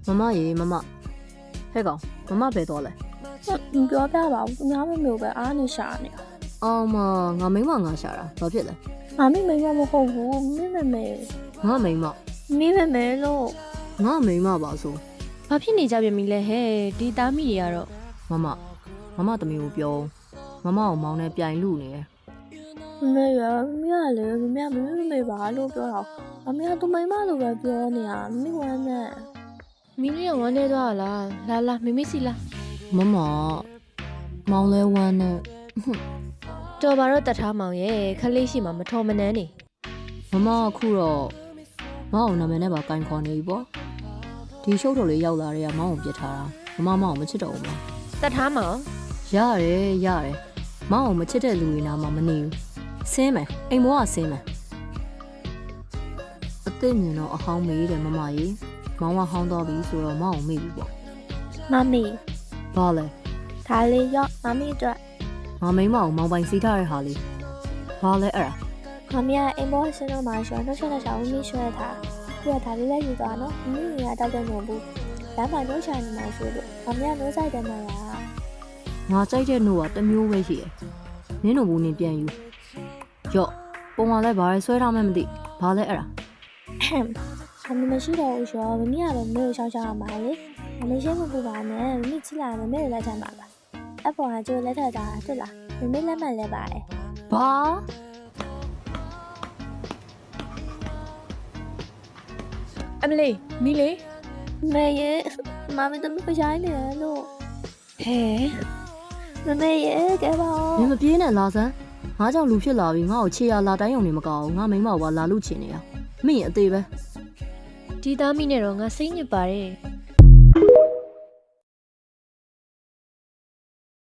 မမရေမမဟဲ့ကောင်မမပဲတော့လဲ ပြောပြပါဦးသူများမမျိုးပဲအားနေရှာနေတာ အောင်မငါမိမငါရှာတာဘာဖြစ်လဲ ငါမိမမဟုတ်ဘူးမိမမေ ငါမိမ မိမမေလို့ ငါမိမပါဆို ဘာဖြစ်နေကြပြန်ပြီလဲဟဲ့ဒီသားမိတွေကတော့ မမသမီးကိုပြောမမကိုမောင်းနဲ့ပြိုင်လူနေတယ် မေရမိရလေမိမေပါလို့ပြောတော့အမေကသူမိမလို့ပဲပြောနေတာမိဝမ်းနဲ့ မိလေးကဝမ်းနေသွားလားလာမိမိစီလာ မမမောင်းလဲဝမ်းနဲ့ တော်ပါတော့တတ်ထားမောင်ရဲ့ခလေးရှိမှမထော်မနှမ်းနေ မမအခုတော့မောင်းအောင်နာမည်နဲ့ပါကင်ခေါ်နေပြီပေါ့ဒီရှုပ်တော်လေးရောက်လာတဲ့ကမောင်းကိုပြစ်ထားတာမမမောင်းကိုမချစ်တော့ဘူးမလား တတ်ထားမောင် ရတယ်မောင်းကိုမချစ်တဲ့လူတွေနာမှာမနေဘူးဆင်းမယ်အိမ်မောကဆင်းမယ်အသိမြင်တော့အဟောင်းမေးတယ်မမကြီးမောင်းကဟောင်းတော့ပြီဆိုတော့မောင်းကိုမေ့ပြီပေါ့ မမီ ဘာလဲ ဒါလေးရောက်မမီအတွက် ငါမိန်းမကိုမောင်းပိုင်စီးထားတဲ့ဟာလေးဘာလဲအဲ့ဒါ မမီကအိမ်ပေါ်ဆင်းတော့မှရှောင်းနှုတ်ချက်နဲ့ရှောင်းမိရွှဲထားသူကဒါလေးလိုက်ယူသွားနော်မိမိကတောက်တဲ့ညို့ဘူးလမ်းမှာနှုတ်ချနေမှဆိုလို့မမီကနှုတ်ဆိုင်တယ်မလား ငါကြိုက်တဲ့နှုတ်ကတစ်မျိုးပဲရှိတယ်နင်းတို့ဘူးနေပြန်ယူရော့ပုံမှန်လဲဘာလဲဆွဲထားမှမသိဘာလဲအဲ့ဒါ မမီမရှိတော့ဘူးရှောင်းမမီကလည်းမေကိုရှောင်းရှောင်းရမှာလေမမီရှင်းမပူပါနဲ့မမီချီလာမမီလက်ထမ်းပါလားအပေါ်ကကျိုးလက်ထက်တာတွေ့လားမမီလက်မှန်လဲပါတယ် ဘာ အမလေးမိလေး မေရဲ့မမီတမီပရိုင်းနေတယ်လို့ ဟဲ့ မမေရဲ့ကဲပါ နင်မပြေးနဲ့လာစမ်းငါကြောင့်လူဖြစ်လာပြီငါ့ကိုခြေရလာတိုင်းုံနေမကောင်းငါမိန်းမကလာလူချင်နေရမင်းရင်အသေးပဲ ဒီသားမိနဲ့တော့ငါစိတ်ညစ်ပါတယ်